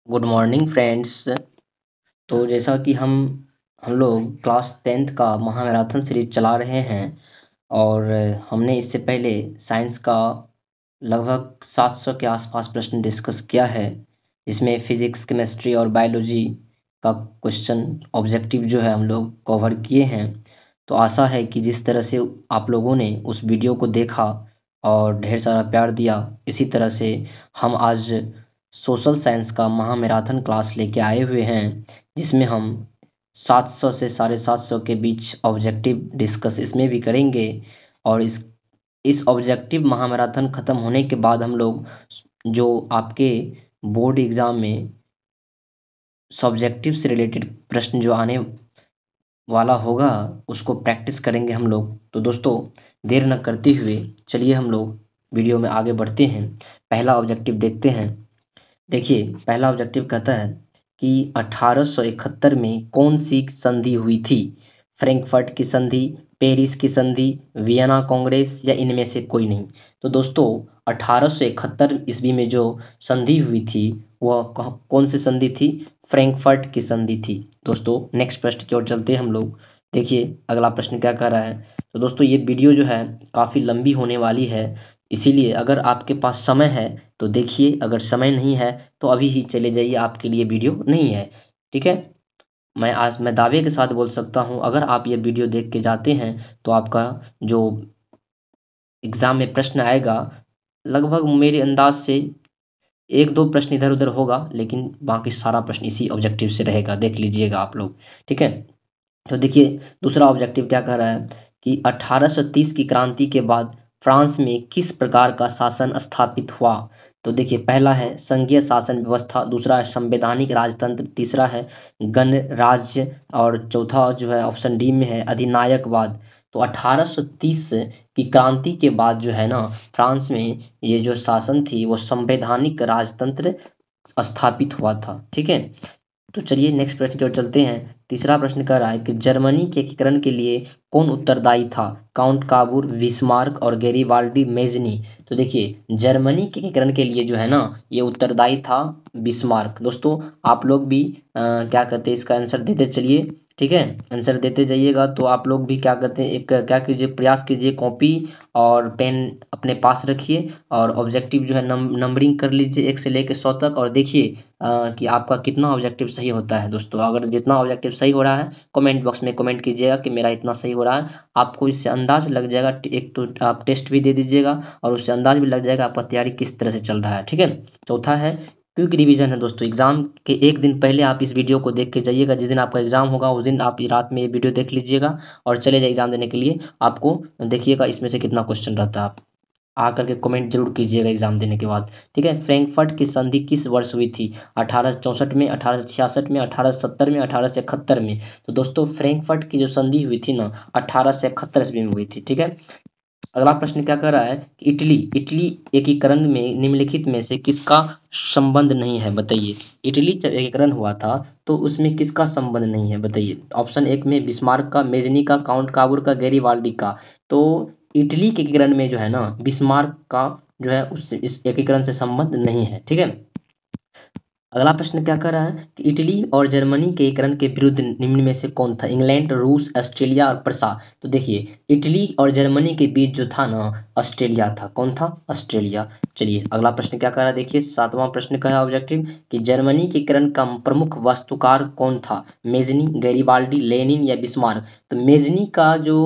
Good morning friends. तो जैसा कि हम लोग क्लास 10th का महामैराथन सीरीज चला रहे हैं और हमने इससे पहले साइंस का लगभग 700 के आसपास प्रश्न डिस्कस किया है, जिसमें फिजिक्स, केमिस्ट्री और बायोलॉजी का क्वेश्चन ऑब्जेक्टिव जो है हम लोग कवर किए हैं। तो आशा है कि जिस तरह से आप लोगों ने उस वीडियो को देखा और ढेर सारा प्यार दिया, इसी तरह से हम आज सोशल साइंस का महामैराथन क्लास लेके आए हुए हैं, जिसमें हम 700 से 750 के बीच ऑब्जेक्टिव डिस्कस इसमें भी करेंगे। और इस ऑब्जेक्टिव महामैराथन ख़त्म होने के बाद हम लोग जो आपके बोर्ड एग्ज़ाम में सब्जेक्टिव से रिलेटेड प्रश्न जो आने वाला होगा उसको प्रैक्टिस करेंगे हम लोग। तो दोस्तों, देर न करते हुए चलिए हम लोग वीडियो में आगे बढ़ते हैं। पहला ऑब्जेक्टिव देखते हैं। देखिए, पहला ऑब्जेक्टिव कहता है कि 1871 में कौन सी संधि हुई थी? फ्रैंकफर्ट की संधि, पेरिस की संधि, वियना कांग्रेस या इनमें से कोई नहीं। तो दोस्तों, 1871 ईस्वी में जो संधि हुई थी वह कौन सी संधि थी? फ्रैंकफर्ट की संधि थी। दोस्तों, नेक्स्ट प्रश्न की ओर चलते हैं हम लोग। देखिए अगला प्रश्न क्या कह रहा है। तो दोस्तों, ये वीडियो जो है काफ़ी लंबी होने वाली है, इसीलिए अगर आपके पास समय है तो देखिए, अगर समय नहीं है तो अभी ही चले जाइए, आपके लिए वीडियो नहीं है। ठीक है। मैं दावे के साथ बोल सकता हूँ, अगर आप ये वीडियो देख के जाते हैं तो आपका जो एग्ज़ाम में प्रश्न आएगा, लगभग मेरे अंदाज से एक दो प्रश्न इधर उधर होगा, लेकिन बाकी सारा प्रश्न इसी ऑब्जेक्टिव से रहेगा, देख लीजिएगा आप लोग। ठीक है। तो देखिए, दूसरा ऑब्जेक्टिव क्या कह रहा है कि 1830 की क्रांति के बाद फ्रांस में किस प्रकार का शासन स्थापित हुआ? तो देखिए, पहला है संघीय शासन व्यवस्था, दूसरा है संवैधानिक राजतंत्र, तीसरा है गणराज्य और चौथा जो है ऑप्शन डी में है अधिनायकवाद। तो 1830 की क्रांति के बाद जो है ना, फ्रांस में ये जो शासन थी वो संवैधानिक राजतंत्र स्थापित हुआ था। ठीक है। तो चलिए नेक्स्ट प्रश्न की ओर चलते हैं। तीसरा प्रश्न कह रहा है कि जर्मनी के एकीकरण के लिए कौन उत्तरदायी था? काउंट काबूर, बिस्मार्क और गैरीबाल्डी मेजनी। तो देखिए, जर्मनी के एकीकरण के लिए जो है ना, ये उत्तरदायी था बिस्मार्क। दोस्तों, आप लोग भी क्या कहते हैं, इसका आंसर देते चलिए। ठीक है, आंसर देते जाइएगा। तो आप लोग भी क्या कहते हैं, एक क्या कीजिए, प्रयास कीजिए, कॉपी और पेन अपने पास रखिए और ऑब्जेक्टिव जो है नंबरिंग कर लीजिए 1 से लेकर 100 तक, और देखिए कि आपका कितना ऑब्जेक्टिव सही होता है। दोस्तों, अगर जितना ऑब्जेक्टिव सही हो रहा है, कमेंट बॉक्स में कमेंट कीजिएगा कि मेरा इतना सही हो रहा है। आपको इससे अंदाज लग जाएगा, एक तो आप टेस्ट भी दे दीजिएगा और उससे अंदाज भी लग जाएगा आपका तैयारी किस तरह से चल रहा है। ठीक है। चौथा है क्विक रिवीजन है। दोस्तों, एग्जाम के एक दिन पहले आप इस वीडियो को देख के जाइएगा। जिस दिन आपका एग्जाम होगा उस दिन आप रात में ये वीडियो देख लीजिएगा और चले जाइए एग्जाम देने के लिए। आपको देखिएगा इसमें से कितना क्वेश्चन रहता है। आप आकर के कमेंट जरूर कीजिएगा एग्जाम देने के बाद। ठीक है। फ्रैंकफर्ट की संधि किस वर्ष हुई थी? 1864 में, 1866 में, 1870 में, 1871 में। तो दोस्तों, फ्रैंकफर्ट की जो संधि हुई थी ना, 1871 ईस्वी में हुई थी। ठीक है। अगला प्रश्न क्या कर रहा है कि इटली इटली एकीकरण में निम्नलिखित में से किसका संबंध नहीं है? बताइए। इटली जब एकीकरण हुआ था तो उसमें किसका संबंध नहीं है? बताइए। ऑप्शन एक में बिस्मार्क का, मेजनी का, काउंट काबूर का, गैरीबाल्डी का। तो इटली के एकीकरण में जो है ना, बिस्मार्क का जो है उससे इस एकीकरण से संबंध नहीं है। ठीक है। अगला प्रश्न क्या कर रहा है कि इटली और जर्मनी के एकीकरण के विरुद्ध निम्न में से कौन था? इंग्लैंड, रूस, ऑस्ट्रेलिया और प्रसा। तो देखिए, इटली और जर्मनी के बीच जो था ना, ऑस्ट्रेलिया था। कौन था? ऑस्ट्रेलिया। चलिए अगला प्रश्न क्या कर रहा है। देखिए, सातवां प्रश्न का है ऑब्जेक्टिव कि जर्मनी के एकीकरण का प्रमुख वास्तुकार कौन था? मेजनी, गैरीबाल्डी, लेनिन या बिस्मार्क। तो मेजनी का जो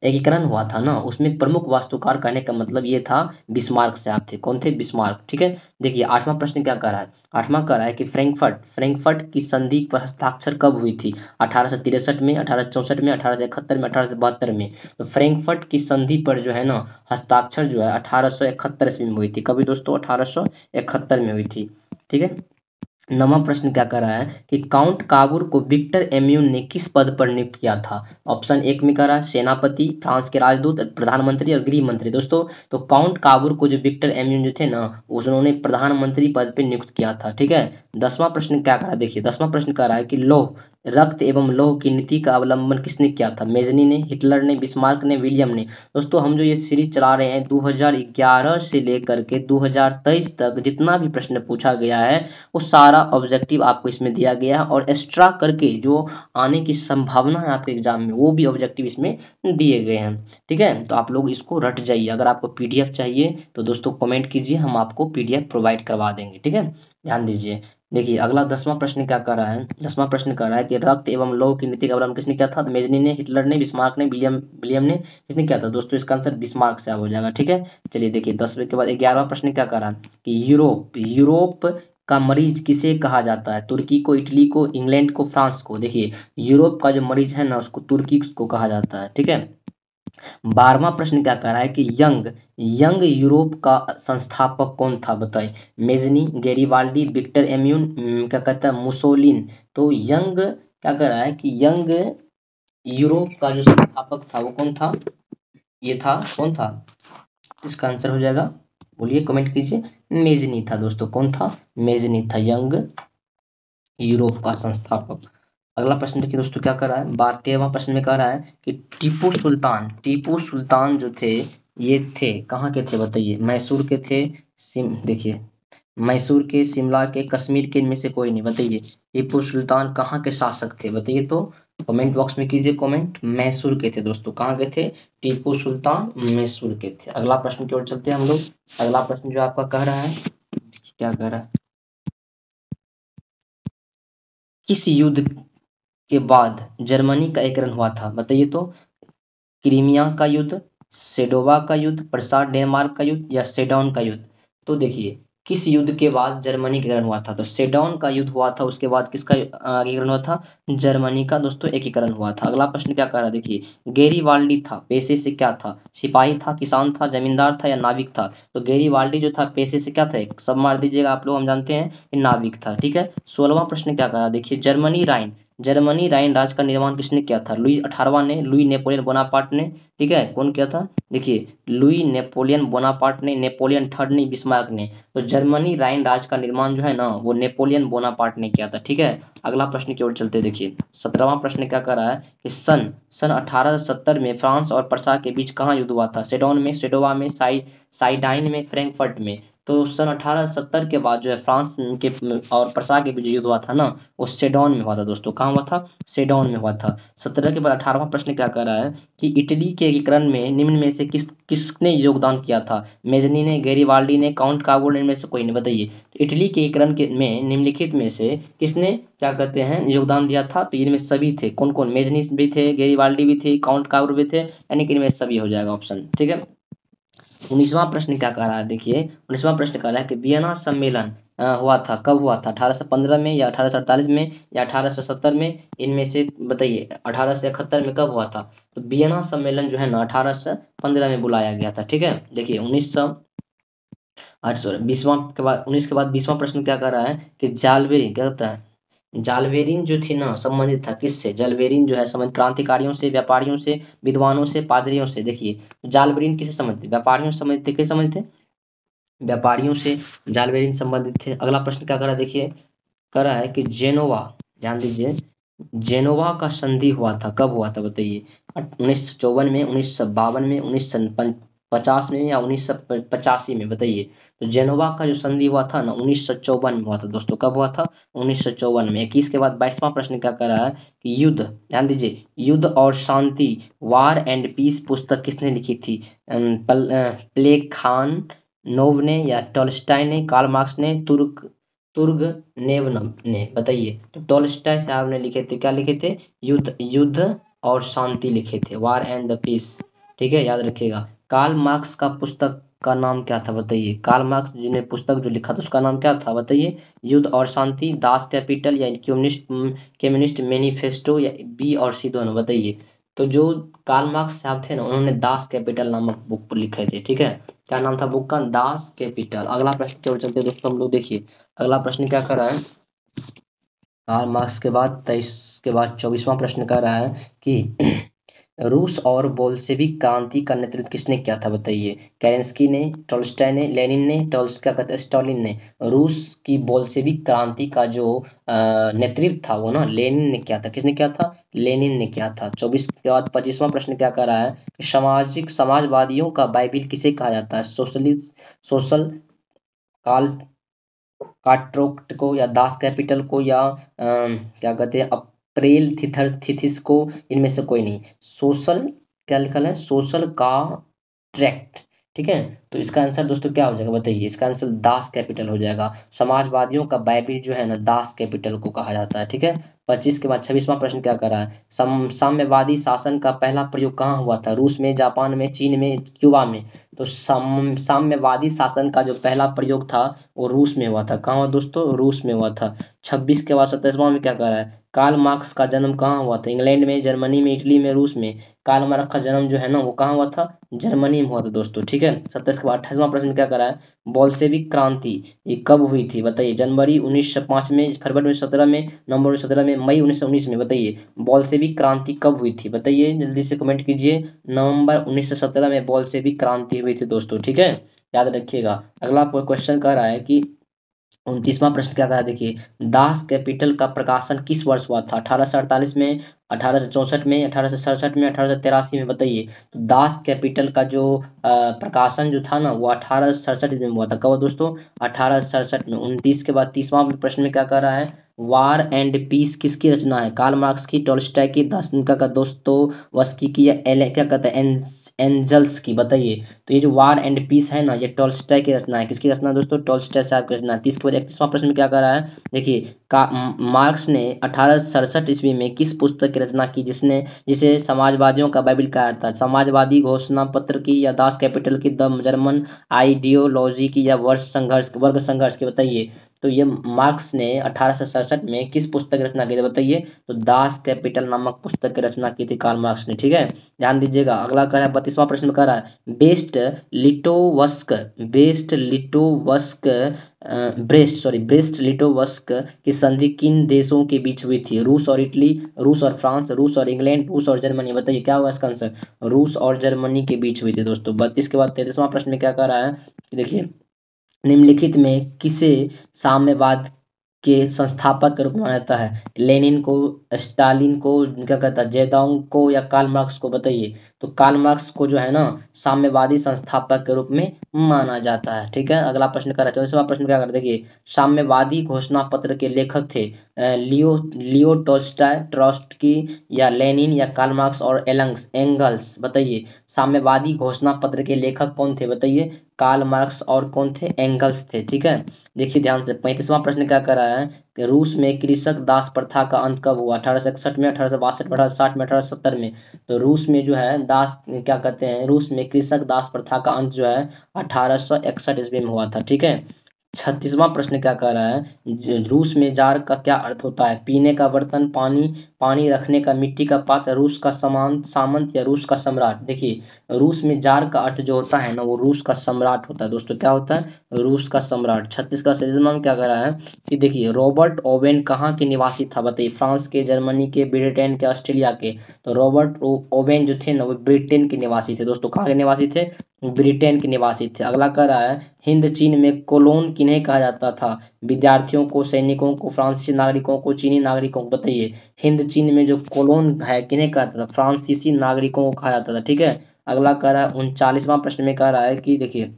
एकीकरण हुआ था ना, उसमें प्रमुख वास्तुकार कहने का मतलब ये था बिस्मार्क साहब थे। कौन थे? बिस्मार्क। ठीक है। देखिए, आठवां प्रश्न क्या कर रहा है। आठवां कह रहा है कि फ्रैंकफर्ट की संधि पर हस्ताक्षर कब हुई थी? 1863 में, 1864 में, 1871 में, 1872 में। तो फ्रैंकफर्ट की संधि पर जो है ना, हस्ताक्षर जो है 1871 ईस्वी में हुई थी। कभी दोस्तों? 1871 में हुई थी। ठीक है। नवां प्रश्न क्या कर रहा है कि काउंट काबूर को विक्टर एम्यून ने किस पद पर नियुक्त किया था? ऑप्शन एक में कह रहा है सेनापति, फ्रांस के राजदूत, प्रधानमंत्री और गृह मंत्री। दोस्तों, तो काउंट काबूर को जो विक्टर एम्यून जो थे ना, उन्होंने प्रधानमंत्री पद पर नियुक्त किया था। ठीक है। 10वां प्रश्न क्या कर रहा है। देखिए, 10वां प्रश्न कह रहा है कि लौह रक्त एवं लौह की नीति का अवलंबन किसने किया था? मेजनी ने, हिटलर ने, बिस्मार्क ने, विलियम ने। दोस्तों हम जो ये सीरीज चला रहे हैं 2011 से लेकर के 2023 तक जितना भी प्रश्न पूछा गया है वो सारा ऑब्जेक्टिव आपको इसमें दिया गया है, और एक्स्ट्रा करके जो आने की संभावना है आपके एग्जाम में वो भी ऑब्जेक्टिव इसमें दिए गए हैं। ठीक है, तो आप लोग इसको रट जाइए। अगर आपको पीडीएफ चाहिए तो दोस्तों कमेंट कीजिए, हम आपको पीडीएफ प्रोवाइड करवा देंगे। ठीक है, ध्यान दीजिए। देखिए अगला 10वां प्रश्न क्या कर रहा है? 10वां प्रश्न कर रहा है कि रक्त एवं लौह की नीति का अवलंबन किसने किया था? तो मेजनी ने, हिटलर ने, बिस्मार्क ने, विलियम ने। किसने किया था दोस्तों? इसका आंसर बिस्मार्क से हो जाएगा। ठीक है, चलिए देखिए 10वें के बाद 11वां प्रश्न क्या कर रहा है कि यूरोप यूरोप का मरीज किसे कहा जाता है? तुर्की को, इटली को, इंग्लैंड को, फ्रांस को। देखिए यूरोप का जो मरीज है ना उसको तुर्की को कहा जाता है। ठीक है, 12वां प्रश्न क्या कह रहा है कि यंग यंग यूरोप का संस्थापक कौन था? बताइए। मेजनी, गेरिबाल्डी, विक्टर एम्यून, क्या कहता है मुसोलिन। तो यंग क्या कह रहा है कि यंग यूरोप का जो संस्थापक था वो कौन था? ये था, कौन था? इसका आंसर हो जाएगा, बोलिए कमेंट कीजिए। मेजनी था दोस्तों। कौन था? मेजनी था यंग यूरोप का संस्थापक। अगला प्रश्न देखिए दोस्तों क्या कर रहा है? 13वां प्रश्न में कह रहा है कि टीपू सुल्तान जो थे ये थे कहाँ के थे? बताइए। मैसूर के थे, देखिए मैसूर के, शिमला के, कश्मीर के, इनमें से कोई नहीं। बताइए टीपू सुल्तान कहाँ के शासक थे? बताइए तो कमेंट बॉक्स में कीजिए कमेंट। मैसूर के थे दोस्तों। कहाँ के थे? टीपू सुल्तान मैसूर के थे। अगला प्रश्न की ओर चलते हैं हम लोग। अगला प्रश्न जो आपका कह रहा है, क्या कह रहा है, किस युद्ध के बाद जर्मनी का एकीकरण हुआ था? बताइए तो। क्रीमिया का युद्ध, सेडोवा का युद्ध, प्रसाद डेनमार्क का युद्ध, या सेडौन का युद्ध। तो देखिए किस युद्ध के बाद जर्मनी का एकीकरण हुआ था? तो सेडौन का युद्ध हुआ था, उसके बाद किसका एकीकरण हुआ था? जर्मनी का दोस्तों एकीकरण हुआ था। अगला प्रश्न क्या कर रहा है? देखिए गेरीवाल्डी था, पेशे से क्या था? सिपाही था, किसान था, जमींदार था, या नाविक था? तो गेरीवाल्डी जो था पेशे से क्या था? सब मार दीजिएगा आप लोग, हम जानते हैं ये नाविक था। ठीक है, 16वां प्रश्न क्या कर रहा है? देखिए जर्मनी राइन राज्य का निर्माण किसने किया था? लुई 18वां ने, लुई नेपोलियन बोनापार्ट ने। ठीक है, कौन किया था? देखिए लुई नेपोलियन बोनापार्ट ने, नेपोलियन थर्ड ने, बिस्मार्क ने। तो जर्मनी राइन राज्य का निर्माण जो है ना वो नेपोलियन बोनापार्ट ने किया था। ठीक है, अगला प्रश्न की ओर चलते देखिए 17वां प्रश्न क्या कर रहा है कि सन 1870 में फ्रांस और प्रसा के बीच कहाँ युद्ध हुआ था? सेडोन में, सेडोवा में, साइडाइन में, फ्रैंकफर्ट में। तो सन 1870 के बाद जो है फ्रांस के और प्रसा के बीच युद्ध हुआ था ना वो सेडोन में हुआ था दोस्तों। कहाँ हुआ था? सेडोन में हुआ था। 17 के बाद 18वां प्रश्न क्या कर रहा है कि इटली के एकीकरण में निम्न में से किसने योगदान किया था? मेजनी ने, गेरिबाल्डी ने, काउंट कागुल ने, इनमें से कोई नहीं। बताइए तो इटली के एकीकरण में निम्नलिखित में से किसने क्या कहते हैं योगदान दिया था? तो इनमें सभी थे। कौन कौन? मेजनी भी थे, गेरिबाल्डी भी थे, काउंट कागुल भी थे, यानी कि इनमें सभी हो जाएगा ऑप्शन। ठीक है, 19वां प्रश्न क्या कह रहा है? देखिए 19वां प्रश्न कह रहा है कि वियना सम्मेलन हुआ था, कब हुआ था? 1815 में, या 1848 में, या 1870 में? इनमें से बताइए। 1871 में कब हुआ था? तो वियना सम्मेलन जो है ना 1815 में बुलाया गया था। ठीक है, देखिए 20वां के बाद 19 के बाद 20वां प्रश्न क्या कर रहा है कि जालबेरी क्या होता है? जालबेरिन जो थी ना संबंधित था किससे? जालबेरिन जो है संबंधित क्रांतिकारियों से, व्यापारियों से, विद्वानों से, पादरियों से। देखिए जालबेरिन किससे संबंधित थे? व्यापारियों से संबंधित थे। किससे संबंधित थे? व्यापारियों से जालबेरिन संबंधित थे। अगला प्रश्न क्या कर रहा है? देखिए कर रहा है कि जेनोवा, ध्यान दीजिए, जेनोवा का संधि हुआ था, कब हुआ था? बताइए। 1954 में, 1952 में, 1950 में, या 1985 में? बताइए। तो जेनोवा का जो संधि हुआ था ना 1954 में हुआ था दोस्तों। कब हुआ था? 1954 में। 21 के बाद 22वां प्रश्न क्या कर रहा है कि युद्ध, ध्यान दीजिए, युद्ध और शांति, वार एंड पीस पुस्तक किसने लिखी थी? प्लेग खान नोव ने, या टॉल्स्टाय ने, कार्ल मार्क्स ने, तुर्गनेव ने? बताइए। तो टॉल्स्टाय साहब ने लिखे थे, क्या लिखे थे? युद्ध और शांति लिखे थे, वार एंड द पीस। ठीक है, याद रखिएगा। कार्ल मार्क्स का पुस्तक का नाम क्या था? बताइए। कार्ल मार्क्स जी ने पुस्तक जो लिखा था उसका नाम क्या था? बताइए। युद्ध और शांति, दास कैपिटल, या कम्युनिस्ट मैनिफेस्टो, या बी और सी दोनों? बताइए। तो जो कार्ल मार्क्स साहब थे ना उन्होंने दास कैपिटल नामक बुक लिखे थे। ठीक है, क्या नाम था बुक का? Das Kapital. अगला प्रश्न की ओर चलते हैं दोस्तों हम लोग। देखिए अगला प्रश्न क्या कर रहा है? कार्ल मार्क्स के बाद 23 के बाद 24वां प्रश्न कर रहा है कि रूस और बोल्शेविक क्रांति का नेतृत्व किसने किया था बताइए? केरेंस्की ने, टोल्स्टॉय ने, लेनिन ने, क्या कहते हैं, स्टालिन ने। रूस की बोल्शेविक क्रांति का जो नेतृत्व था वो ना लेनिन ने किया था। किसने किया था? लेनिन ने किया था। 24 के बाद 25वां प्रश्न क्या कर रहा है कि समाजवादियों का बाइबिल किसे कहा जाता है? सोशल काल काट्रोक्ट को, या दास कैपिटल को, या क्या कहते हैं, अप्रैल थिथिस को, इनमें से कोई नहीं। सोशल क्या लिखा है? सोशल का ट्रैक्ट। ठीक है, तो इसका आंसर दोस्तों क्या हो जाएगा बताइए? इसका आंसर दास कैपिटल हो जाएगा। समाजवादियों का बाइबिल जो है ना दास कैपिटल को कहा जाता है। ठीक है, 25 के बाद 26वां प्रश्न क्या कर रहा है? साम्यवादी शासन का पहला प्रयोग कहाँ हुआ था? रूस में, जापान में, चीन में, क्यूबा में। तो साम्यवादी शासन का जो पहला प्रयोग था वो रूस में हुआ था। कहाँ हुआ दोस्तों? रूस में हुआ था। 26 के बाद 27वां में क्या कर रहा है? कार्ल मार्क्स का जन्म कहाँ हुआ था? इंग्लैंड में, जर्मनी में, इटली में, रूस में। कार्ल मार्क्स का जन्म जो है ना वो कहाँ हुआ था? जर्मनी में हुआ था दोस्तों। ठीक है, 27 के बाद 28वां प्रश्न क्या कर रहा है? बोल्शेविक क्रांति ये कब हुई थी बताइए? जनवरी 1905 में, फरवरी 1917 में, नवंबर 1917 में, मई 1919 में। बताइए बोल्शेविक क्रांति कब हुई थी? बताइए जल्दी से कमेंट कीजिए। नवंबर 1917 में बोल्शेविक क्रांति हुई थी दोस्तों। ठीक है, याद रखिएगा। अगला क्वेश्चन कह रहा है कि 29वां प्रश्न क्या कहा देखिए? दास कैपिटल का प्रकाशन किस वर्ष हुआ था? 1848 में, 1864 में, 1867 में, 1883 में। बताइए। तो दास कैपिटल का जो प्रकाशन जो था ना वो 1867 में हुआ था। कब हुआ दोस्तों? 1867 में। 29 के बाद 30वां प्रश्न में क्या कर रहा है? वार एंड पीस किसकी रचना है? कार्ल मार्क्स की, टॉल्स्टॉय की, दार्शनिक का दोस्तोयेव्स्की की, या क्या कहते हैं, एंजल्स की। बताइए। तो ये जो वार एंड पीस है ना ये टॉल्स्टॉय की रचना है। किसकी रचना दोस्तों? टॉल्स्टॉय साहब की रचना है। 30 के बाद 31वां प्रश्न में क्या कर रहा है? देखिए, मार्क्स ने 1867 ईस्वी में किस पुस्तक की रचना की जिसे समाजवादियों का बाइबिल कहा जाता है? समाजवादी घोषणा पत्र की, या दास कैपिटल की, द जर्मन आइडियोलॉजी की, या वर्ग संघर्ष की। बताइए। तो ये मार्क्स ने 1867 में किस पुस्तक की रचना की थी बताइए? तो दास कैपिटल नामक पुस्तक की रचना की थी कार्ल मार्क्स ने। ठीक है, ध्यान दीजिएगा। अगला कह रहा है 32वां प्रश्न में कह रहा है ब्रेस्ट लिटोवस्क की संधि किन देशों के बीच हुई थी? रूस और इटली, रूस और फ्रांस, रूस और इंग्लैंड, रूस और जर्मनी। बताइए क्या होगा इसका आंसर? रूस और जर्मनी के बीच हुई थी दोस्तों। 32 के बाद 33वां प्रश्न में क्या कह रहा है? देखिए, निम्नलिखित में किसे साम्यवाद के संस्थापक के रूप में माना जाता है? लेनिन को, स्टालिन को, क्या कहता है, जेडोंग को, या कार्ल मार्क्स को। बताइए। तो कार्ल मार्क्स को जो है ना साम्यवादी संस्थापक के रूप में माना जाता है। ठीक है, अगला प्रश्न कर रहा है 24वां प्रश्न क्या कर देखिए? साम्यवादी घोषणा पत्र के लेखक थे लियो टोल्स्टॉय, ट्रॉट्स्की, या लेनिन, या कार्ल मार्क्स और एंगल्स। बताइए। साम्यवादी घोषणा पत्र के लेखक कौन थे? बताइए। कार्ल मार्क्स और कौन थे? एंगल्स थे। ठीक है, देखिए ध्यान से। 35वां प्रश्न क्या कर रहा है कि रूस में कृषक दास प्रथा का अंत कब हुआ? 1861 में, 1862 में, 1860 में, 1870 में। तो रूस में जो है दास क्या कहते हैं, रूस में कृषक दास प्रथा का अंत जो है 1861 ईस्वी में हुआ था। ठीक है, 36वां प्रश्न क्या कह रहा है? रूस में जार का क्या अर्थ होता है? पीने का बर्तन, पानी रखने का मिट्टी का पात्र, रूस का सामंत, या रूस का सम्राट। देखिए, रूस में जार का अर्थ जो होता है ना वो रूस का सम्राट होता है दोस्तों। क्या होता है? रूस का सम्राट। 36 का सजेशन क्या कर रहा है कि देखिए, रॉबर्ट ओवेन कहाँ के निवासी था? बताइए। फ्रांस के, जर्मनी के, ब्रिटेन के, ऑस्ट्रेलिया के। तो रॉबर्ट ओवेन जो थे ना वो ब्रिटेन के निवासी थे दोस्तों। कहाँ के निवासी थे? ब्रिटेन के निवासी थे। अगला कह रहा है हिंद चीन में कोलोन किन्हें कहा जाता था? विद्यार्थियों को, सैनिकों को, फ्रांसीसी नागरिकों को, चीनी नागरिकों को। बताइए। हिंद चीन में जो कोलोन है किन्हें कहा जाता था? फ्रांसीसी नागरिकों को कहा जाता था। ठीक है, अगला कह रहा है 39वां प्रश्न में कह रहा है कि देखिए,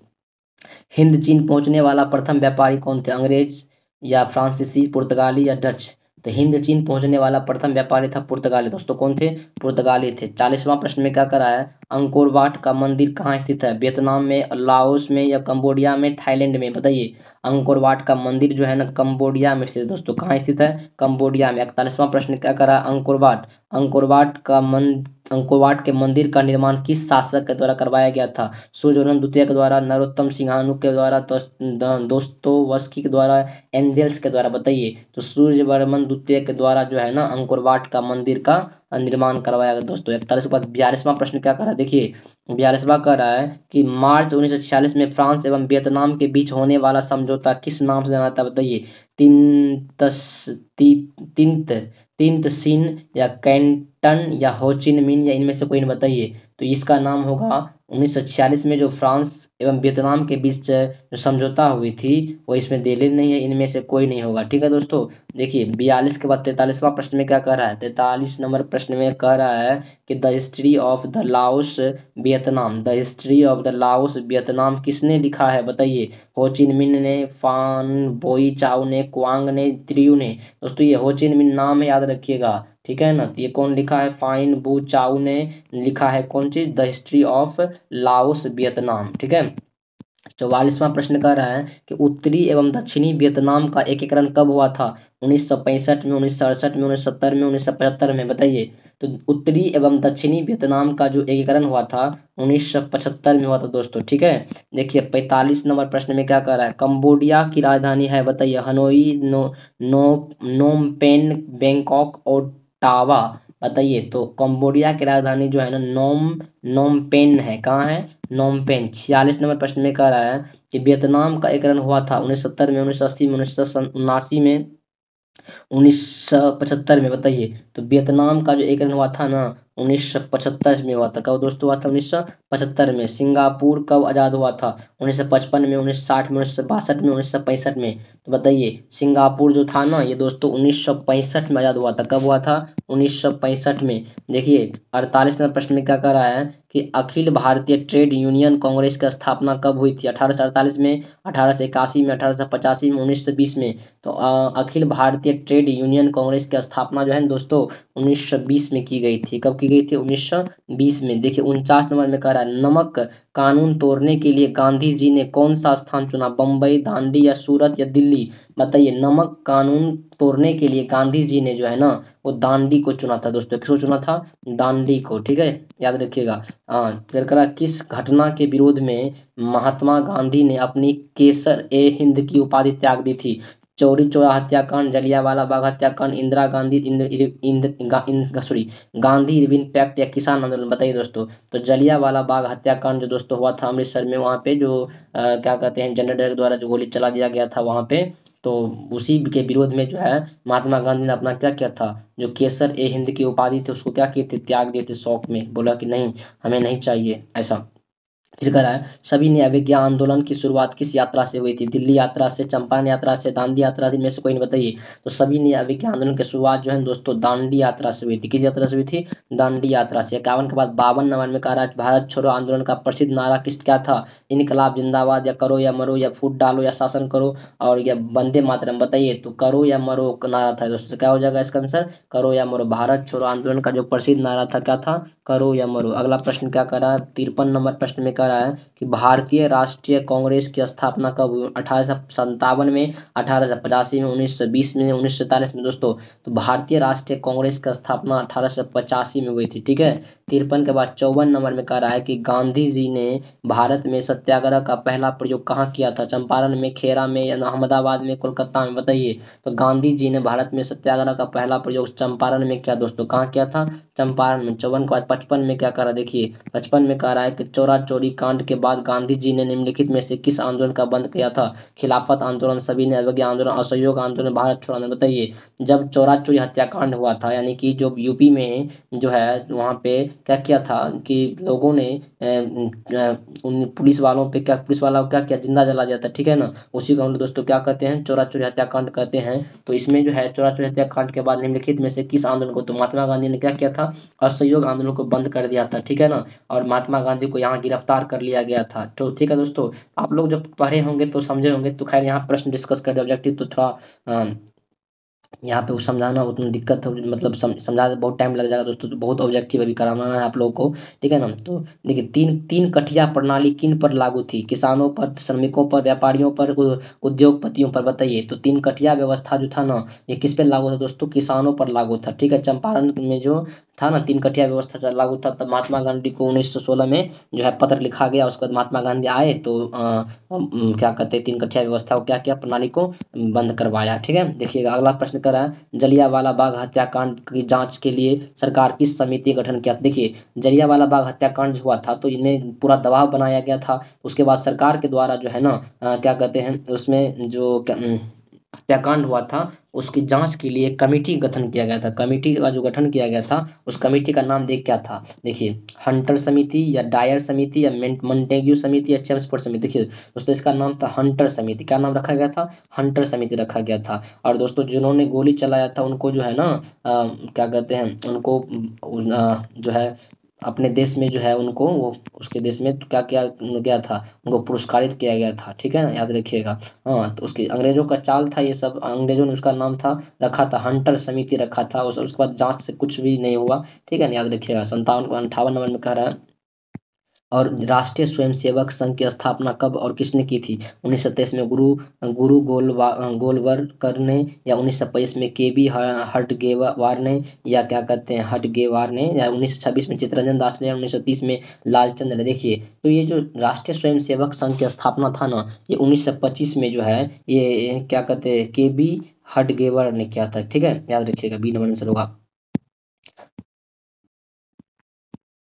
हिंद चीन पहुंचने वाला प्रथम व्यापारी कौन थे? अंग्रेज, या फ्रांसीसी, पुर्तगाली, या डच। तो हिंद चीन पहुंचने वाला प्रथम व्यापारी था पुर्तगाली दोस्तों। कौन थे? पुर्तगाली थे। 40वां प्रश्न में क्या करा है? अंकोर वाट का मंदिर कहाँ स्थित है? वियतनाम में, लाओस में, या कंबोडिया में, थाईलैंड में। बताइए। अंकोर वाट का मंदिर जो है ना कंबोडिया में स्थित है दोस्तों। कहाँ स्थित है? कंबोडिया में। 41वां प्रश्न क्या करा? अंकोर वाट के मंदिर का निर्माण किस शासक के द्वारा करवाया गया था? सूर्यवर्मन द्वितीय के द्वारा, नरोत्तम सिंहानु के द्वारा, दोस्तोयेव्स्की के द्वारा, एंजल्स के द्वारा। बताइए। तो सूर्यवर्मन द्वितीय के द्वारा जो है ना अंकोर वाट का मंदिर का निर्माण करवाया गया दोस्तों। 41 के बाद 42वां प्रश्न क्या कर रहा है? देखिए, 42वां कह रहा है कि मार्च 1946 में फ्रांस एवं वियतनाम के बीच होने वाला समझौता किस नाम से जाना जाता है? बताइए। तिंत तिंत सिन, या टन या हो चिन मिन या इनमें से कोई नहीं, बताइए। तो इसका नाम होगा 1946 में जो फ्रांस एवं वियतनाम के बीच जो समझौता हुई थी वो इसमें दे नहीं है, इनमें से कोई नहीं होगा। ठीक है दोस्तों, देखिए 42 के बाद 43वां प्रश्न में क्या कह रहा है, 43 नंबर प्रश्न में कह रहा है कि the history of the Laos Vietnam, the history of the Laos Vietnam किसने लिखा है, बताइए। हो चिन मिन ने, फान बोई चाउ ने, क्वांग ने, त्रियू ने। दोस्तों ये हो चिन मिन नाम है, याद रखिएगा। ठीक है ना, तो ये कौन लिखा है, फाइन बू चाउ ने लिखा है कौन चीज, the history of Laos Vietnam. ठीक है, 44वां प्रश्न कह रहा है कि उत्तरी एवं दक्षिणी वियतनाम का एकीकरण कब हुआ था, 1965 में, 1968 में, 1970 में, 1975 में, बताइए। तो उत्तरी एवं दक्षिणी वियतनाम का जो एकीकरण हुआ था 1975 में हुआ था दोस्तों। ठीक है, देखिए 45 नंबर प्रश्न में क्या कह रहा है, कंबोडिया की राजधानी है, बताइए। Hanoi, no Phnom Penh, Bangkok और टावा, बताइए। तो कंबोडिया की राजधानी जो है ना नोम पेन है, कहाँ है, नोम पेन। 46 नंबर प्रश्न में कह रहा है कि वियतनाम का एकीकरण हुआ था 1970 में, 1980 में, 1979 में, 1975 में, बताइए। तो वियतनाम का जो एकीकरण हुआ था ना 1975 में हुआ था, कब दोस्तों हुआ था, 1975 में। सिंगापुर कब आजाद हुआ था, 1955 में, 1960 में, 1962 में, 1965 में। तो बताइए सिंगापुर जो था ना ये दोस्तों 1965 में आजाद हुआ था, कब हुआ था, 1965 में। देखिए 48 नंबर प्रश्न में क्या कर रहा है कि अखिल भारतीय ट्रेड यूनियन कांग्रेस की स्थापना कब हुई थी, 1848 में, 1881 में, 1885 में, 1920 में। तो अखिल भारतीय ट्रेड यूनियन कांग्रेस की स्थापना जो है ना दोस्तों 1920 में की गई थी, कब की गई थी, 1920 में। देखिए 49 नंबर में कह रहा है नमक कानून तोड़ने के लिए गांधी जी ने कौन सा स्थान चुना, बम्बई, दांडी या सूरत या दिल्ली, बताइए। नमक कानून तोड़ने के लिए गांधी जी ने जो है ना वो दांडी को चुना था दोस्तों, किसको चुना था, दांडी को। ठीक है, याद रखिएगा। हाँ, फिर करा किस घटना के विरोध में महात्मा गांधी ने अपनी केसर ए हिंद की उपाधि त्याग दी थी, चौरी चौरा हत्याकांड, जलियांवाला बाग हत्याकांड, Indira Gandhi sorry Gandhi Irwin pact या किसान आंदोलन, बताइए दोस्तों। तो जलियांवाला बाग हत्याकांड जो दोस्तों हुआ था अमृतसर में, वहां पे जो क्या कहते हैं जनरल डायर द्वारा जो गोली चला दिया गया था वहां पे, तो उसी के विरोध में जो है महात्मा गांधी ने अपना क्या किया था, जो केसर ए हिंद की उपाधि थी उसको क्या किए थे, त्याग दिए थे शौक में, बोला कि नहीं हमें नहीं चाहिए ऐसा। फिर कह रहा है सभी न्याय विज्ञान आंदोलन की शुरुआत किस यात्रा से हुई थी, दिल्ली यात्रा से, चंपारण यात्रा से, दांडी यात्रा से, इनमें से कोई नहीं, बताइए। तो सभी न्याय विज्ञान आंदोलन की शुरुआत जो है दोस्तों दांडी यात्रा से हुई थी, किस यात्रा से हुई थी, दांडी यात्रा से। 51 के बाद 52 नंबर में कह रहा है भारत छोड़ो आंदोलन का प्रसिद्ध नारा किस क्या था, इनकलाब जिंदाबाद, या करो या मरो, या फूट डालो या शासन करो, और या वंदे मातरम, बताइए। तो करो या मरो का नारा था दोस्तों, क्या हो जाएगा इसका आंसर, करो या मरो। भारत छोड़ो आंदोलन का जो प्रसिद्ध नारा था क्या था, करो या मरो। अगला प्रश्न क्या कर रहा है, 53 नंबर प्रश्न में कह रहा है कि भारतीय राष्ट्रीय कांग्रेस की स्थापना कब हुई, 1857 में, 1885 में, 1920 में, 1947 में दोस्तों। तो भारतीय राष्ट्रीय कांग्रेस की स्थापना 1885 में हुई थी। ठीक है, 53 के बाद 54 नंबर में कह रहा है कि गांधी जी ने भारत में सत्याग्रह का पहला प्रयोग कहाँ किया था, चंपारण में, खेरा में, या अहमदाबाद में, कोलकाता में, बताइए। तो गांधी जी ने भारत में सत्याग्रह का पहला प्रयोग चंपारण में किया दोस्तों, कहाँ किया था, चंपारण में। 54 के बाद 55 में क्या करा, देखिए 55 में कह रहा है कि चौरा चोरी कांड के बाद गांधी जी ने निम्नलिखित में से किस आंदोलन का बंद किया था, खिलाफत आंदोलन, सभी ने अवज्ञा आंदोलन, असहयोग आंदोलन, भारत छोड़ो आंदोलन, बताइए। जब चौरा चोरी हत्याकांड हुआ था यानी कि जो यूपी में जो है वहां पे क्या किया था कि लोगों ने उन पुलिस वालों पे क्या, पुलिस वालों को क्या किया, जिंदा जला दिया था। ठीक है ना, उसी को हम लोग दोस्तों क्या कहते हैं, चौरा चोरी हत्याकांड कहते हैं। तो इसमें जो है चौरा चोरी हत्याकांड के बाद निम्नलिखित में से किस आंदोलन को, तो महात्मा गांधी ने क्या किया था, असहयोग आंदोलन को बंद कर दिया था। ठीक है ना, और महात्मा गांधी को यहाँ गिरफ्तार कर लिया गया था। तो ठीक है दोस्तों, आप लोग जब पढ़े होंगे तो समझे होंगे। तो खैर यहाँ प्रश्न डिस्कस कर ऑब्जेक्टिव तो थोड़ा यहाँ पे समझाना उतना दिक्कत हो, मतलब समझा बहुत टाइम लग जाएगा दोस्तों, तो बहुत ऑब्जेक्टिव अभी कराना है आप लोगों को। ठीक है ना, तो देखिए तीन तीन कठिया प्रणाली किन पर लागू थी, किसानों पर, श्रमिकों पर, व्यापारियों पर, उद्योगपतियों पर, बताइए। तो तीन कठिया व्यवस्था जो था ना ये किस पे लागू था दोस्तों, किसानों पर लागू था। ठीक है, चंपारण में जो था ना तीन कठिया व्यवस्था लागू था, तब महात्मा गांधी को 1916 में जो है पत्र लिखा गया, उसके बाद महात्मा गांधी आए तो क्या कहते हैं तीन कठिया व्यवस्था को क्या किया, प्रणाली को बंद करवाया। ठीक है, देखिएगा अगला प्रश्न कर रहा है जलियांवाला बाग हत्याकांड की जांच के लिए सरकार किस समिति का गठन किया, देखिए जलियांवाला बाग हत्याकांड हुआ था तो इन्हें पूरा दबाव बनाया गया था। उसके बाद सरकार के द्वारा जो है ना क्या कहते हैं उसमें जो हत्याकांड हुआ था उसकी जांच के लिए कमेटी गठन किया गया था। कमेटी का जो गठन किया गया था उस कमेटी का नाम देख क्या था, देखिए हंटर समिति या डायर समिति या मॉन्टेग्यू समिति या चेम्सफोर्ड समिति। देखिए दोस्तों इसका नाम था हंटर समिति। क्या नाम रखा गया था, हंटर समिति रखा गया था। और दोस्तों जिन्होंने गोली चलाया था उनको जो है ना क्या कहते हैं उनको जो है अपने देश में जो है उनको वो उसके देश में क्या किया गया था, उनको पुरस्कारित किया गया था। ठीक है ना, याद रखिएगा। हाँ तो उसके अंग्रेजों का चाल था ये सब, अंग्रेजों ने उसका नाम था रखा था हंटर समिति रखा था। उसके बाद जांच से कुछ भी नहीं हुआ। ठीक है ना, याद रखिएगा। 58 नंबर में कह रहा है और राष्ट्रीय स्वयंसेवक संघ की स्थापना कब और किसने की थी। 1923 में गुरु गुरु गोलवलकर ने, या 1925 में केबी हटगेवार ने, या क्या कहते हैं हटगेवार ने, या 1926 में चित्तरंजन दास ने, 1930 में लालचंद ने। देखिए तो ये जो राष्ट्रीय स्वयंसेवक संघ की स्थापना था ना ये 1925 में जो है ये क्या कहते हैं केबी हटगेवार ने किया था। ठीक है, याद रखिएगा। बी नंबर आंसर होगा।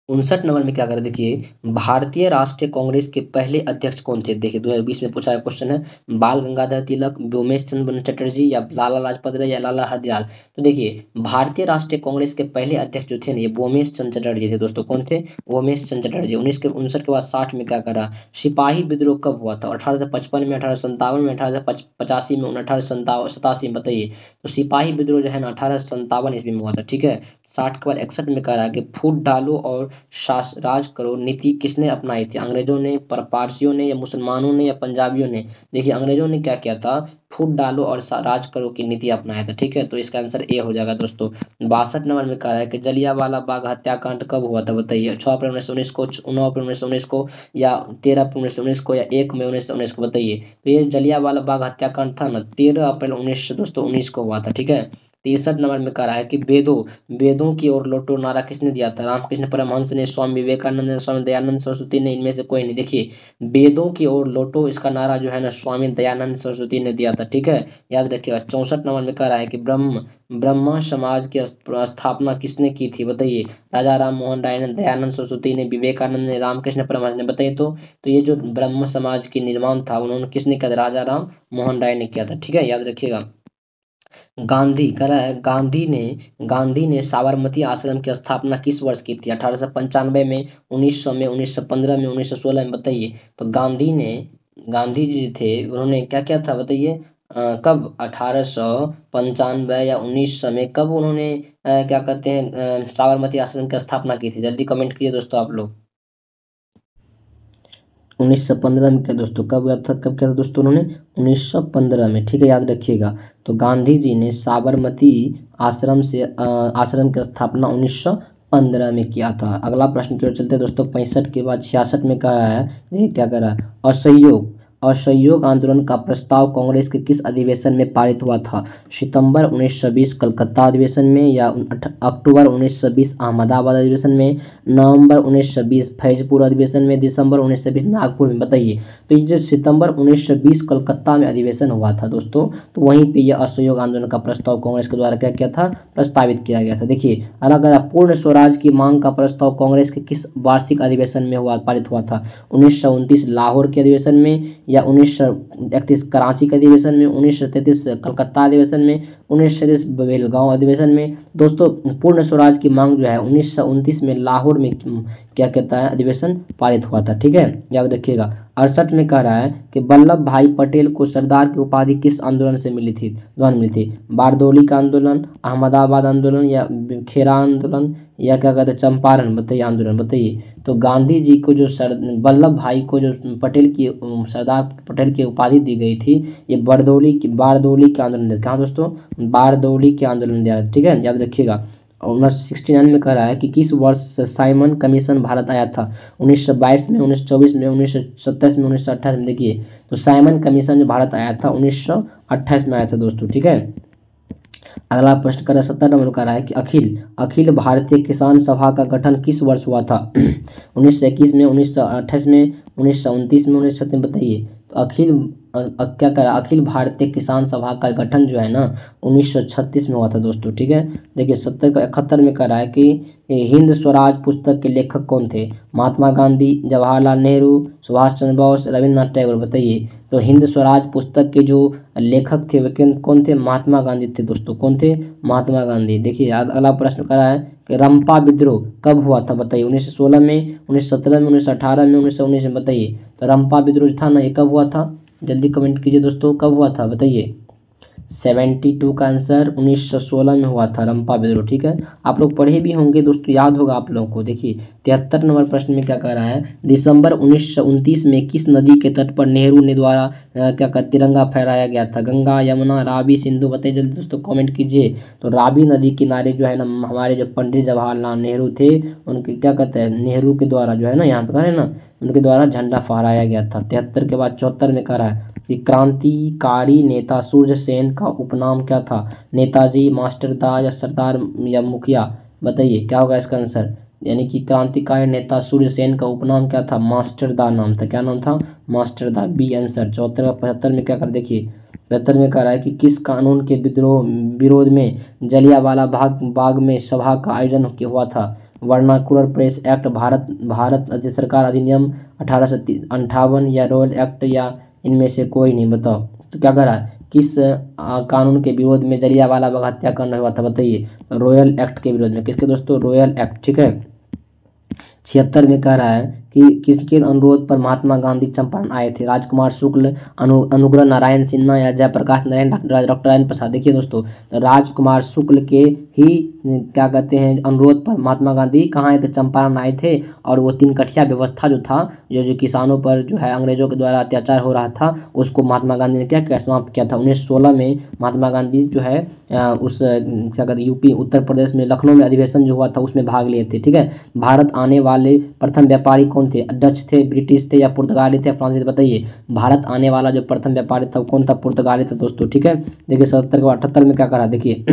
59 नंबर में क्या करें, देखिए भारतीय राष्ट्रीय कांग्रेस के पहले अध्यक्ष कौन थे। देखिए 2020 में पूछा गया क्वेश्चन है, बाल गंगाधर तिलक, व्योमेश चंद्र चटर्जी, या लाला लाजपत राय, या लाला हरदयाल। तो देखिए भारतीय राष्ट्रीय कांग्रेस के पहले अध्यक्ष जो थे ना ये व्योमेश चंद्र चटर्जी थे। दोस्तों कौन थे, व्योमेश चंद्र चटर्जी। 1959 के बाद 60 में क्या करा, सिपाही विद्रोह कब हुआ था, 1855 में, 1857 में, 1885 में, 1887 में, बताइए। तो सिपाही विद्रोह जो है ना 1857 ईस्वी में हुआ था। ठीक है, 60 के बाद 61 में कह रहा है कि फूट डालो और राज करो नीति किसने अपनाई थी, अंग्रेजों ने, पारसियों ने, या मुसलमानों ने, या पंजाबियों ने। देखिए अंग्रेजों ने क्या किया था, फूट डालो और राज करो की नीति अपनाया था। ठीक है, तो इसका आंसर ए हो जाएगा दोस्तों। 62 नंबर में कहा है कि जलियांवाला बाग हत्याकांड कब हुआ था, बताइए। 6 अप्रैल 1919 को, 9 अप्रैल 1919 को, या 13 अप्रैल 1919 को, या 1 मई 1919 को, बताइए। तो ये जलियांवाला बाग हत्याकांड था ना 13 अप्रैल 1919 को हुआ था। ठीक है। 63 नंबर में कह रहा है कि वेदों की ओर लौटो नारा किसने दिया था, रामकृष्ण परमहंस ने, स्वामी विवेकानंद ने, स्वामी दयानंद सरस्वती ने, इनमें से कोई नहीं। देखिए वेदों की ओर लौटो इसका नारा जो है ना स्वामी दयानंद सरस्वती ने दिया था। ठीक है, याद रखिएगा। 64 नंबर में कह रहा है कि ब्रह्मा समाज की स्थापना किसने की थी, बताइए। राजा राम मोहन राय ने, दयानंद सरस्वती ने, विवेकानंद ने, रामकृष्ण परमहंस ने, बताइए। तो ये जो ब्रह्म समाज की निर्माण था उन्होंने किसने किया था, राजा राम मोहन राय ने किया था। ठीक है, याद रखिएगा। गांधी कह रहा है गांधी ने साबरमती आश्रम की स्थापना किस वर्ष की थी, 1895 में, 1900 में, 1915 में, 1916 में, बताइए। तो गांधी जी थे उन्होंने क्या किया था, बताइए। कब 1895 या 1900 में कब उन्होंने क्या कहते हैं साबरमती आश्रम की स्थापना की थी, जल्दी कमेंट कीजिए दोस्तों आप लोग। 1915 में क्या दोस्तों, कब हुआ था, कब किया था दोस्तों उन्होंने, 1915 में। ठीक है, याद रखिएगा। तो गांधी जी ने साबरमती आश्रम की स्थापना 1915 में किया था। अगला प्रश्न की ओर चलते हैं दोस्तों। 65 के बाद 66 में कहा है, ये क्या कह रहा है, असहयोग आंदोलन का प्रस्ताव कांग्रेस के किस अधिवेशन में पारित हुआ था, सितंबर 1920 कलकत्ता अधिवेशन में, या अक्टूबर 1920 अहमदाबाद अधिवेशन में, नवंबर 1920 फैजपुर अधिवेशन में, दिसंबर 1920 नागपुर में, बताइए। तो ये जो सितंबर 1920 कलकत्ता में अधिवेशन हुआ था दोस्तों, तो वहीं पे यह असहयोग आंदोलन का प्रस्ताव कांग्रेस के द्वारा क्या किया था, प्रस्तावित किया गया था। देखिए अलग अलग पूर्ण स्वराज की मांग का प्रस्ताव कांग्रेस के किस वार्षिक अधिवेशन में पारित हुआ था, 1929 लाहौर के अधिवेशन में, या 1931 कराची के अधिवेशन में, 1933 कलकत्ता अधिवेशन में, 1937 बेलगांव अधिवेशन में। दोस्तों पूर्ण स्वराज की मांग जो है 1929 में लाहौर में क्या कहता है अधिवेशन पारित हुआ था। ठीक है, याद रखिएगा। 68 में कह रहा है कि वल्लभ भाई पटेल को सरदार की उपाधि किस आंदोलन से मिली थी, बारदौली का आंदोलन, अहमदाबाद आंदोलन, या खेरा आंदोलन, या क्या कहते हैं चंपारण, बताइए आंदोलन, बताइए। तो गांधी जी को जो वल्लभ भाई को जो सरदार पटेल की उपाधि दी गई थी ये बारदौली के आंदोलन, कहाँ दोस्तों, बारदौली के आंदोलन दिया। ठीक है, याद रखिएगा। 1969 में कह रहा है कि किस वर्ष साइमन कमीशन भारत आया था, 1922 में, 1924 में, 1927 में, 1928 में। देखिए तो साइमन कमीशन जो भारत आया था 1928 में आया था दोस्तों। ठीक है, अगला प्रश्न कर 70 नंबर का रहा है कि अखिल भारतीय किसान सभा का गठन किस वर्ष हुआ था, 1921 में, 1928 में, 1929 में, 1937 में, बताइए। तो क्या करा, अखिल भारतीय किसान सभा का गठन जो है ना 1936 में हुआ था दोस्तों। ठीक है, देखिए 70 का 71 में कह रहा है कि हिंद स्वराज पुस्तक के लेखक कौन थे, महात्मा गांधी, जवाहरलाल नेहरू, सुभाष चंद्र बोस, रविन्द्रनाथ टैगोर, बताइए। तो हिंद स्वराज पुस्तक के जो लेखक थे वे कौन थे? महात्मा गांधी थे दोस्तों। कौन थे? महात्मा गांधी। देखिए अगला प्रश्न करा है कि रंपा विद्रोह कब हुआ था? बताइए 1916 में, 1917 में, 1918 में, 1919 में? बताइए। तो रंपा विद्रोह था ना, ये कब हुआ था? जल्दी कमेंट कीजिए दोस्तों, कब हुआ था बताइए। 72 का आंसर 1916 में हुआ था रंपा विद्रोह। ठीक है, आप लोग पढ़े भी होंगे दोस्तों, याद होगा आप लोगों को। देखिए 73 नंबर प्रश्न में क्या कह रहा है, दिसंबर 1929 में किस नदी के तट पर नेहरू ने द्वारा क्या कहते तिरंगा फहराया गया था? गंगा, यमुना, रावी, सिंधु? बताइए जल्दी दोस्तों, कमेंट कीजिए। तो रावी नदी किनारे जो है ना, हमारे जो पंडित जवाहरलाल नेहरू थे, उनके क्या कहते हैं, नेहरू के द्वारा जो है ना, यहाँ पे कह रहे हैं ना, उनके द्वारा झंडा फहराया गया था। 73 के बाद 74 में कह रहा है कि क्रांतिकारी नेता सूर्य सेन का उपनाम क्या था? नेताजी, मास्टरदा या सरदार या मुखिया? बताइए क्या होगा इसका आंसर। यानी कि क्रांतिकारी नेता सूर्य सेन का उपनाम क्या था? मास्टरदा नाम था। क्या नाम था? मास्टरदा। B answer. 74 और 75 में क्या कर देखिए, 75 में कह रहा है कि किस कानून के विरोध में जलियांवाला बाग में सभा का आयोजन हुआ था? वर्नाकुलर प्रेस एक्ट, भारत राज्य सरकार अधिनियम 1858 या रॉयल एक्ट या इनमें से कोई नहीं? बताओ। तो क्या कर रहा है, किस कानून के विरोध में जलियांवाला बाग हत्याकांड हुआ था? बताइए। रॉयल एक्ट के विरोध में। किसके दोस्तों? Royal act. ठीक है। 76 में कह रहा है कि किसके अनुरोध पर महात्मा गांधी चंपारण आए थे? राजकुमार शुक्ल, अनुग्रह नारायण सिन्हा या जयप्रकाश नारायण, डॉक्टर राजेंद्र प्रसाद? देखिए दोस्तों, राजकुमार शुक्ल के ही क्या कहते हैं अनुरोध पर महात्मा गांधी कहाँ आए थे? चंपारण आए थे। और वो 3 कठिया व्यवस्था जो था, जो किसानों पर जो है अंग्रेजों के द्वारा अत्याचार हो रहा था, उसको महात्मा गांधी ने क्या किया? समाप्त किया था। 1916 में महात्मा गांधी जो है उस क्या कहते हैं यूपी उत्तर प्रदेश में लखनऊ में अधिवेशन जो हुआ था उसमें भाग लिए थे। ठीक है। भारत आने वाले प्रथम व्यापारी कौन थे? डच थे, ब्रिटिश थे या पुर्तगाली थे, फ्रांसीसी? बताइए। भारत आने वाला जो प्रथम व्यापारी था वो कौन था? पुर्तगाली था दोस्तों। ठीक है। देखिए 77 के 78 में क्या करा, देखिए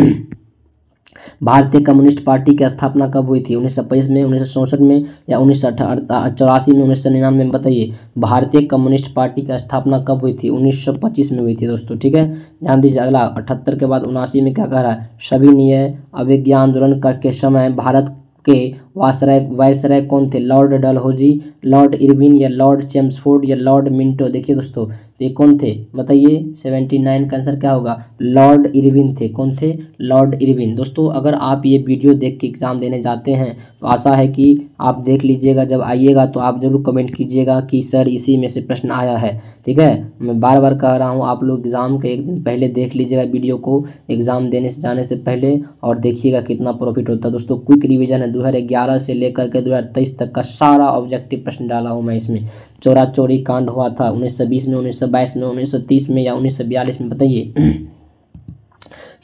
भारतीय कम्युनिस्ट पार्टी की स्थापना कब हुई थी? 1925 में, 1964 में या 1984 में, 1999 में? बताइए। भारतीय कम्युनिस्ट पार्टी की स्थापना कब हुई थी? 1925 में हुई थी दोस्तों। ठीक है, ध्यान दीजिए। अगला 78 के बाद 79 में क्या कह रहा है, सविनय अवज्ञा आंदोलन के समय भारत के वायसराय कौन थे? लॉर्ड डलहौजी, लॉर्ड इरविन या लॉर्ड चेम्सफोर्ड या लॉर्ड मिंटो? देखिए दोस्तों, ये कौन थे बताइए। 79 का आंसर क्या होगा? लॉर्ड इरविन थे। कौन थे? Lord Irwin. दोस्तों अगर आप ये वीडियो देख के एग्ज़ाम देने जाते हैं तो आशा है कि आप देख लीजिएगा, जब आइएगा तो आप ज़रूर कमेंट कीजिएगा कि सर इसी में से प्रश्न आया है। ठीक है, मैं बार बार कह रहा हूँ, आप लोग एग्ज़ाम के एक दिन पहले देख लीजिएगा वीडियो को, एग्ज़ाम देने से जाने से पहले, और देखिएगा कितना प्रॉफिट होता है। दोस्तों क्विक रिवीजन है, 2011 से लेकर के 2023 तक का सारा ऑब्जेक्टिव प्रश्न डाला हूँ मैं इसमें। चोरा चोरी कांड हुआ था 1920 में, 1922 में, 1930 में या 1942 में? बताइए।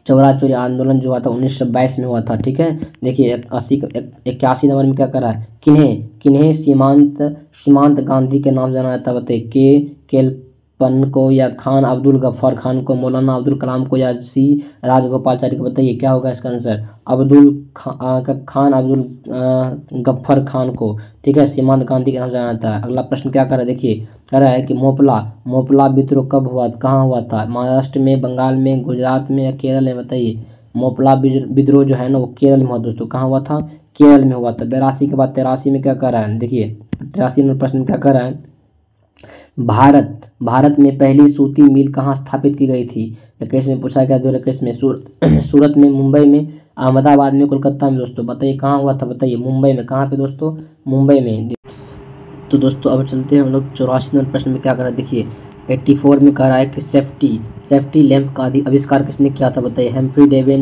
चौरा चोरी आंदोलन जो हुआ था 1922 में हुआ था। ठीक है। देखिए 81 नंबर में क्या कर रहा है, किन्हें सीमांत गांधी के नाम से जाना जाता है? बताइए। केलपन को या खान अब्दुल गफ्फार खान को, मौलाना अब्दुल कलाम को या सी राजगोपालचारी को? बताइए क्या होगा इसका आंसर। खान अब्दुल गफ्फार खान को। ठीक है, सीमांत गांधी के नाम से जाना जाता है। अगला प्रश्न क्या कर रहा है, देखिए कह रहा है कि मोपला विद्रोह कब हुआ, कहाँ हुआ था? महाराष्ट्र में, बंगाल में, गुजरात में या केरल में? बताइए। मोपला विद्रोह जो है ना वो केरल में हुआ दोस्तों। कहाँ हुआ था? केरल में हुआ था। 82 के बाद 83 में क्या कर रहा है, देखिए 83 नंबर प्रश्न क्या कर रहा है, भारत में पहली सूती मिल कहाँ स्थापित की गई थी? 21 में पूछा गया, 2021 में सूरत में, मुंबई में, अहमदाबाद में, कोलकाता में? दोस्तों बताइए कहाँ हुआ था? बताइए। मुंबई में। कहाँ पे दोस्तों? मुंबई में। तो दोस्तों अब चलते हैं हम लोग 84 नंबर प्रश्न में क्या कर रहा है, देखिए 84 में कह रहा है कि सेफ्टी लैंप का आविष्कार किसने किया था? बताइए। हेम्फ्री डेवी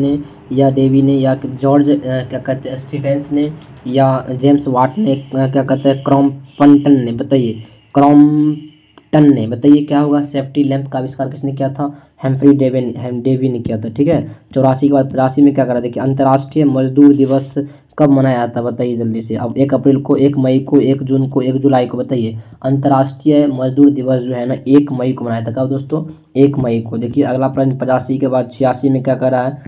ने या जॉर्ज क्या कहते हैं स्टीफेंस ने या जेम्स वाट ने क्या कहते हैं क्रॉम्पटन ने? बताइए। क्रॉम्पटन ने। बताइए क्या होगा। सेफ्टी लैंप का आविष्कार किसने किया था? हेम्फ्री डेवी ने किया था। ठीक है। 84 के बाद 83 में क्या करा, देखिए अंतर्राष्ट्रीय मजदूर दिवस कब मनाया जाता है? बताइए जल्दी से। अब 1 अप्रैल को, 1 मई को, 1 जून को, 1 जुलाई को? बताइए। अंतर्राष्ट्रीय मजदूर दिवस जो है ना 1 मई को मनाया था। कब दोस्तों? 1 मई को। देखिए अगला प्रश्न 85 के बाद 86 में क्या कर रहा है,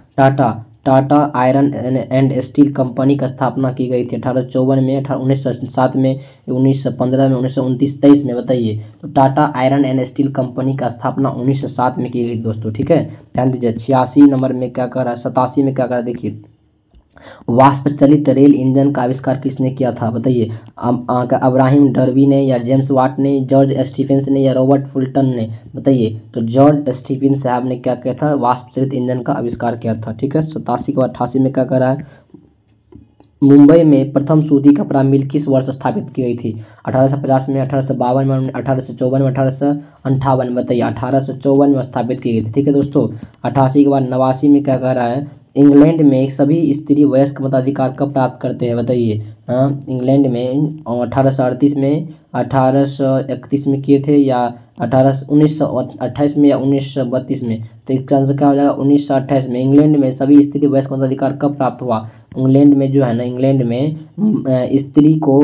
Tata iron and steel company की स्थापना की गई थी 1854 में, 1907 में, 1915 में, 1929, 23 में? बताइए। तो Tata iron and steel company का स्थापना 1907 में की गई दोस्तों। ठीक है, ध्यान दीजिए। 86 नंबर में क्या कर रहा है, 87 में क्या कर रहा है, देखिए वाष्प चलित रेल इंजन का आविष्कार किसने किया था बताइए। अब्राहम डर्बी ने, या जेम्स वाट ने, जॉर्ज स्टीफेंस ने, या रॉबर्ट फुल्टन ने। बताइए। तो जॉर्ज स्टीफेन साहब ने क्या किया था, वाष्प चलित इंजन का आविष्कार किया था। ठीक है। 87 के बाद 88 में क्या कर रहा है, मुंबई में प्रथम सूती कपड़ा मिल किस वर्ष स्थापित की गई थी। 1850 में, 1852 में, 1854 में, 1858। बताइए। 1854 में स्थापित की गई थी। ठीक है दोस्तों। 88 के बाद 89 में क्या कह रहा है, इंग्लैंड में सभी स्त्री वयस्क मताधिकार कब प्राप्त करते हैं बताइए। हाँ, इंग्लैंड में 1838 में, 1831 में किए थे, या 1928 में, या 1932 में। तो इसका आंसर क्या हो जाएगा, 1928 में। इंग्लैंड में सभी स्त्री वयस्क मताधिकार कब प्राप्त हुआ। इंग्लैंड में जो है ना, इंग्लैंड में स्त्री को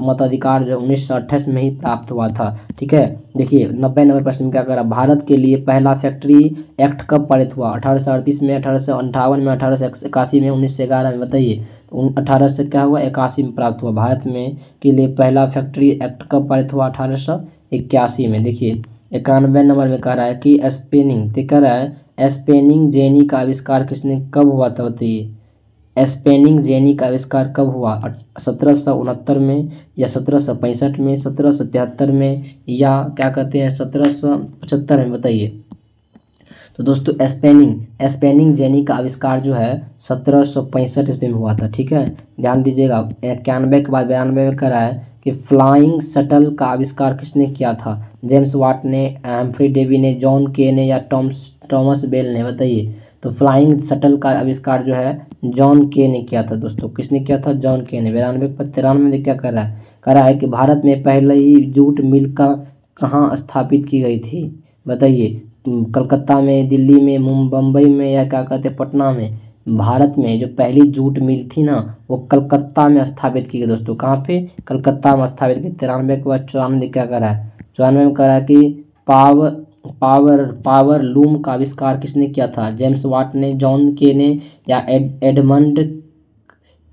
मताधिकार जो 1928 में ही प्राप्त हुआ था। ठीक है। देखिए 90 नंबर प्रश्न में क्या करा, भारत के लिए पहला फैक्ट्री एक्ट कब पारित हुआ। 1838 में, 1858 में, 1881 में, 1911 में। बताइए। 18 से क्या हुआ, 81 में प्राप्त हुआ। भारत में के लिए पहला फैक्ट्री एक्ट कब पारित हुआ, 1881 में। देखिए 91 नंबर में कह रहा है कि स्पेनिंग, तो कह रहा है स्पेनिंग जेनी का आविष्कार किसने कब हुआ था बताइए। स्पेनिंग जेनी का आविष्कार कब हुआ, 1769 में, या 1765 में, 1773 में, या क्या कहते हैं 1775 में। बताइए। तो दोस्तों स्पेनिंग जेनी का आविष्कार जो है 1765 ईस्वी में हुआ था। ठीक है। ध्यान दीजिएगा। 91 के बाद 92 में कह रहा है कि फ्लाइंग शटल का आविष्कार किसने किया था। जेम्स वाट ने, हम्फ्री डेवी ने, जॉन के ने, या थॉमस बेल ने। बताइए। तो फ्लाइंग शटल का आविष्कार जो है जॉन के ने किया था दोस्तों। किसने किया था, जॉन के ने। 92 पर 93 में क्या कर रहा है, कह रहा है कि भारत में पहले ही जूट मिल का कहाँ स्थापित की गई थी। बताइए। कलकत्ता में, दिल्ली में, मुंबई में, या क्या कहते हैं पटना में। भारत में जो पहली जूट मिल थी ना, वो कलकत्ता में स्थापित की गई दोस्तों। कहाँ पे, कलकत्ता में स्थापित की। 93 के बाद 94 क्या करा है, 94 में करा है कि पावर पावर लूम का आविष्कार किसने किया था। जेम्स वाट ने, जॉन के ने, या एडमंड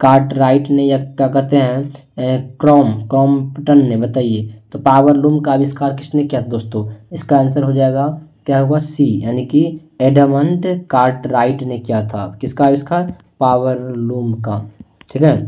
कार्टराइट ने, या क्या कहते हैं क्रॉम्पटन ने। बताइए। तो पावर लूम का आविष्कार किसने किया था दोस्तों। इसका आंसर हो जाएगा क्या होगा, सी, यानी कि एडमंड कार्टराइट ने किया था। किसका आविष्कार, पावर लूम का। ठीक है।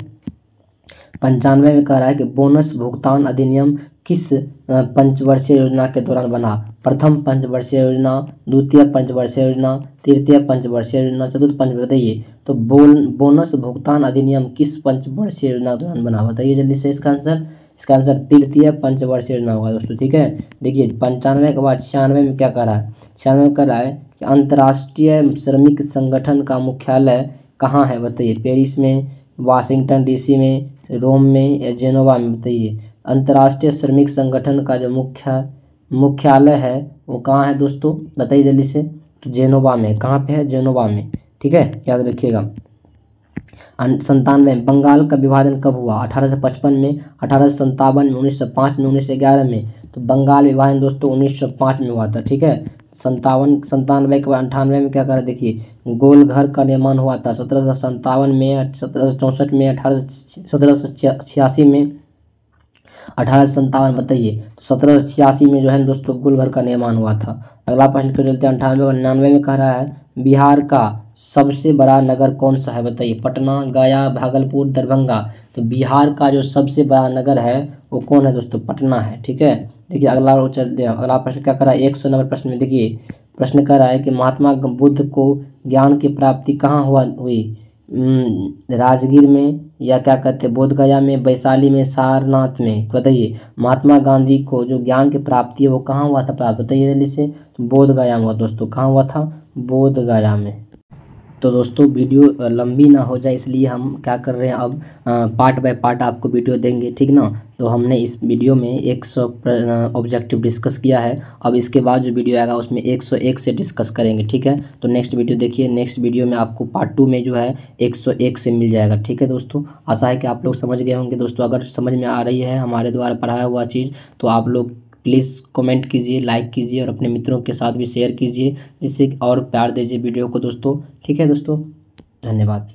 95 में कह रहा है कि बोनस भुगतान अधिनियम किस पंचवर्षीय योजना के दौरान बना। प्रथम पंचवर्षीय योजना, द्वितीय पंचवर्षीय योजना, तृतीय पंचवर्षीय योजना, चतुर्थ पंच। बताइए। तो बोनस भुगतान अधिनियम किस पंचवर्षीय योजना के दौरान बना। बताइए जल्दी से इसका आंसर। इसका आंसर तृतीय पंचवर्षीय योजना होगा दोस्तों। ठीक है। देखिए 95 के बाद 96 में क्या कर रहा है, 96 में कर रहा है कि अंतर्राष्ट्रीय श्रमिक संगठन का मुख्यालय कहाँ है। बताइए। पेरिस में, वाशिंगटन डीसी में, रोम में, या जेनोवा में। बताइए। अंतर्राष्ट्रीय श्रमिक संगठन का जो मुख्यालय है वो कहाँ है दोस्तों, बताइए जल्दी से। तो जेनोवा में। कहाँ पे है, जेनोवा में। ठीक है, याद रखिएगा। 97 बंगाल का विभाजन कब हुआ। 1855 में, 1857 में, 1905 में, 1911 में। तो बंगाल विभाजन दोस्तों 1905 में हुआ था। ठीक है। 97 के बाद 98 में क्या करा, देखिए गोल घर का निर्माण हुआ था 1757 में, 1764 में, 1786 में, 1857। बताइए। तो 1786 में जो है दोस्तों गोलघर का निर्माण हुआ था। अगला प्रश्न को चलते हैं 98 और 99 में कह रहा है बिहार का सबसे बड़ा नगर कौन सा है। बताइए। पटना, गया, भागलपुर, दरभंगा। तो बिहार का जो सबसे बड़ा नगर है वो कौन है दोस्तों, पटना है। ठीक है। देखिए अगला वो चलते हैं। अगला प्रश्न क्या कर रहा है, 100 नंबर प्रश्न में। देखिए प्रश्न कर रहा है कि महात्मा बुद्ध को ज्ञान की प्राप्ति कहाँ हुई। राजगीर में, या क्या कहते हैं बोध गया में, वैशाली में, सारनाथ में। बताइए। महात्मा गांधी को जो ज्ञान की प्राप्ति है वो कहाँ हुआ था प्राप्त, बताइए जल्दी से। तो बोध गया में हुआ दोस्तों। कहाँ हुआ था, बोध गया में। तो दोस्तों वीडियो लंबी ना हो जाए इसलिए हम क्या कर रहे हैं, अब पार्ट बाय पार्ट आपको वीडियो देंगे। ठीक ना। तो हमने इस वीडियो में 100 ऑब्जेक्टिव डिस्कस किया है। अब इसके बाद जो वीडियो आएगा उसमें 101 से डिस्कस करेंगे। ठीक है। तो नेक्स्ट वीडियो देखिए। नेक्स्ट वीडियो में आपको पार्ट 2 में जो है 101 से मिल जाएगा। ठीक है दोस्तों। आशा है कि आप लोग समझ गए होंगे दोस्तों। अगर समझ में आ रही है हमारे द्वारा पढ़ाया हुआ चीज़ तो आप लोग प्लीज़ कमेंट कीजिए, लाइक कीजिए और अपने मित्रों के साथ भी शेयर कीजिए, जिससे और प्यार दीजिए वीडियो को दोस्तों। ठीक है दोस्तों, धन्यवाद।